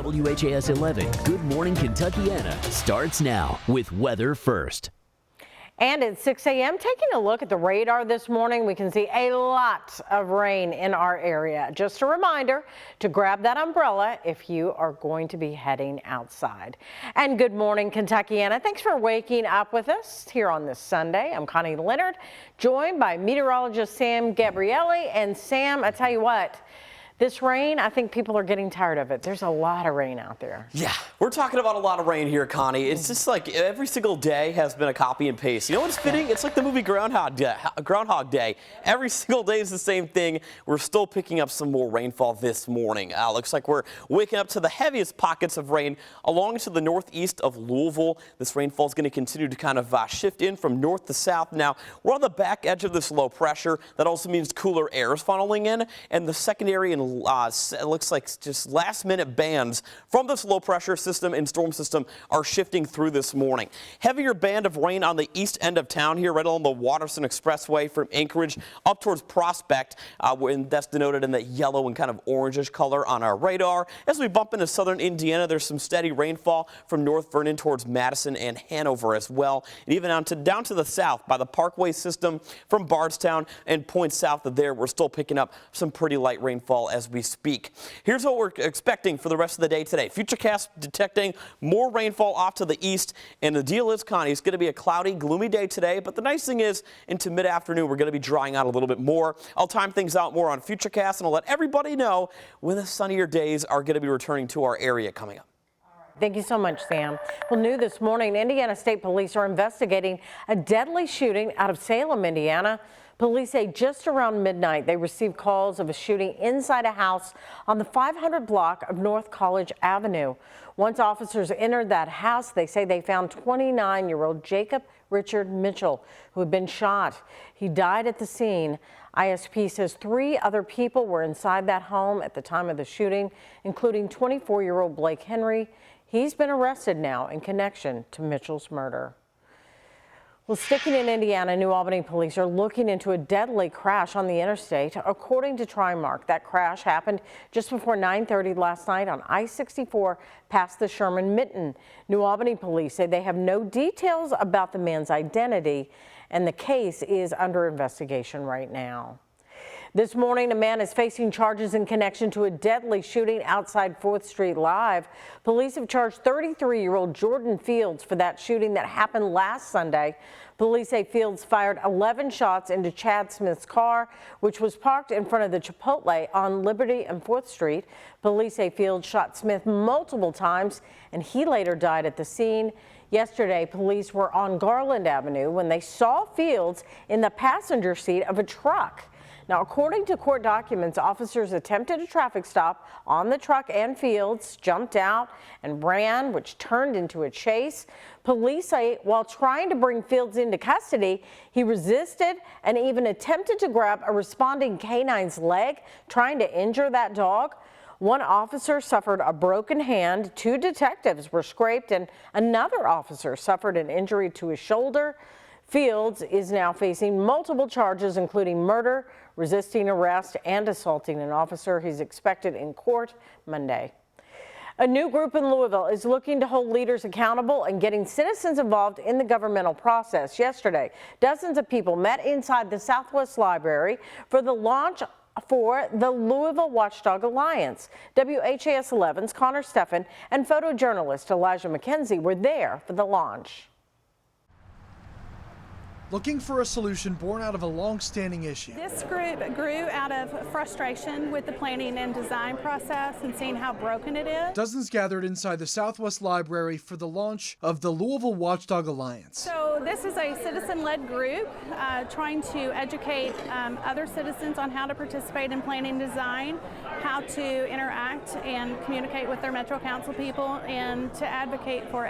WHAS 11 Good Morning Kentuckiana starts now with weather first. And at 6 a.m., taking a look at the radar this morning, we can see a lot of rain in our area. Just a reminder to grab that umbrella if you are going to be heading outside. And good morning, Kentuckiana. Thanks for waking up with us here on this Sunday. I'm Connie Leonard, joined by meteorologist Sam Gabrielli. And Sam, I tell you what, this rain, I think people are getting tired of it. There's a lot of rain out there. Yeah, we're talking about a lot of rain here, Connie. It's just like every single day has been a copy and paste. You know what's fitting? It's like the movie Groundhog Day. Every single day is the same thing. We're still picking up some more rainfall this morning. Looks like we're waking up to the heaviest pockets of rain along to the northeast of Louisville. This rainfall is going to continue to kind of shift in from north to south. Now, we're on the back edge of this low pressure. That also means cooler air is funneling in, and the secondary and it looks like just last-minute bands from this low-pressure system and storm system are shifting through this morning. Heavier band of rain on the east end of town here, right along the Watterson Expressway from Anchorage up towards Prospect, and that's denoted in that yellow and kind of orangish color on our radar. As we bump into southern Indiana, there's some steady rainfall from North Vernon towards Madison and Hanover as well, and even down to the south by the Parkway system from Bardstown and points south of there. We're still picking up some pretty light rainfall as we speak. Here's what we're expecting for the rest of the day today. Futurecast detecting more rainfall off to the east, and the deal is, Connie, it's going to be a cloudy, gloomy day today, but the nice thing is into mid-afternoon we're going to be drying out a little bit more. I'll time things out more on Futurecast, and I'll let everybody know when the sunnier days are going to be returning to our area coming up. Thank you so much, Sam. Well, new this morning, Indiana State Police are investigating a deadly shooting out of Salem, Indiana. Police say just around midnight they received calls of a shooting inside a house on the 500 block of North College Avenue. Once officers entered that house, they say they found 29-year-old Jacob Richard Mitchell, who had been shot. He died at the scene. ISP says 3 other people were inside that home at the time of the shooting, including 24-year-old Blake Henry. He's been arrested now in connection to Mitchell's murder. Well, sticking in Indiana, New Albany police are looking into a deadly crash on the interstate. According to Trimark, that crash happened just before 9:30 last night on I-64 past the Sherman-Mitten. New Albany police say they have no details about the man's identity, and the case is under investigation right now. This morning, a man is facing charges in connection to a deadly shooting outside 4th Street Live. Police have charged 33-year-old Jordan Fields for that shooting that happened last Sunday. Police say Fields fired 11 shots into Chad Smith's car, which was parked in front of the Chipotle on Liberty and 4th Street. Police say Fields shot Smith multiple times, and he later died at the scene. Yesterday, police were on Garland Avenue when they saw Fields in the passenger seat of a truck. Now, according to court documents, officers attempted a traffic stop on the truck and Fields jumped out and ran, which turned into a chase. Police say while trying to bring Fields into custody, he resisted and even attempted to grab a responding canine's leg, trying to injure that dog. One officer suffered a broken hand, 2 detectives were scraped, and another officer suffered an injury to his shoulder. Fields is now facing multiple charges, including murder, resisting arrest, and assaulting an officer. He's expected in court Monday. A new group in Louisville is looking to hold leaders accountable and getting citizens involved in the governmental process. Yesterday, dozens of people met inside the Southwest Library for the launch for the Louisville Watchdog Alliance. WHAS 11's Connor Steffen and photojournalist Elijah McKenzie were there for the launch. Looking for a solution born out of a long-standing issue. This group grew out of frustration with the planning and design process and seeing how broken it is. Dozens gathered inside the Southwest Library for the launch of the Louisville Watchdog Alliance. So this is a citizen-led group trying to educate other citizens on how to participate in planning and design, how to interact and communicate with their Metro Council people, and to advocate for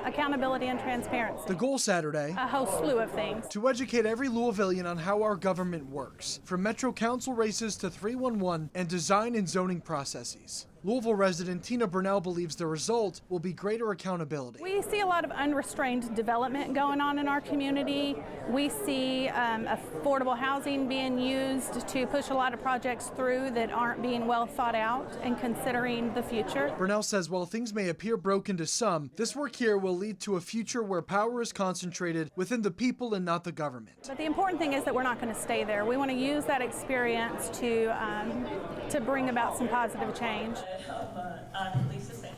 accountability and transparency. The goal Saturday, a whole slew of things. To educate every Louisvillian on how our government works, from Metro Council races to 311 and design and zoning processes. Louisville resident Tina Burnell believes the result will be greater accountability. We see a lot of unrestrained development going on in our community. We see affordable housing being used to push a lot of projects through that aren't being well thought out and considering the future. Burnell says while things may appear broken to some, this work here will lead to a future where power is concentrated within the people and not the government. But the important thing is that we're not going to stay there. We want to use that experience to bring about some positive change.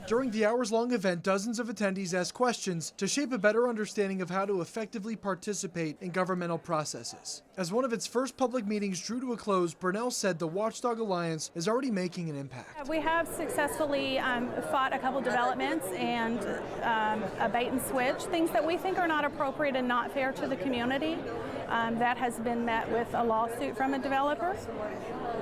During the hours-long event, dozens of attendees asked questions to shape a better understanding of how to effectively participate in governmental processes. As one of its first public meetings drew to a close, Burnell said the Watchdog Alliance is already making an impact. We have successfully fought a couple developments and a bait and switch, things that we think are not appropriate and not fair to the community. That has been met with a lawsuit from a developer.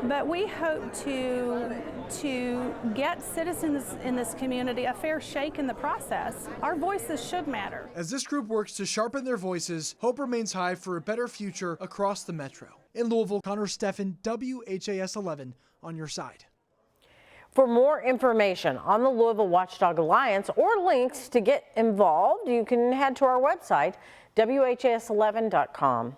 But we hope to get citizens in this community a fair shake in the process. Our voices should matter. As this group works to sharpen their voices, hope remains high for a better future across the metro. In Louisville, Connor Steffen, WHAS11 on your side. For more information on the Louisville Watchdog Alliance or links to get involved, you can head to our website, WHAS11.com.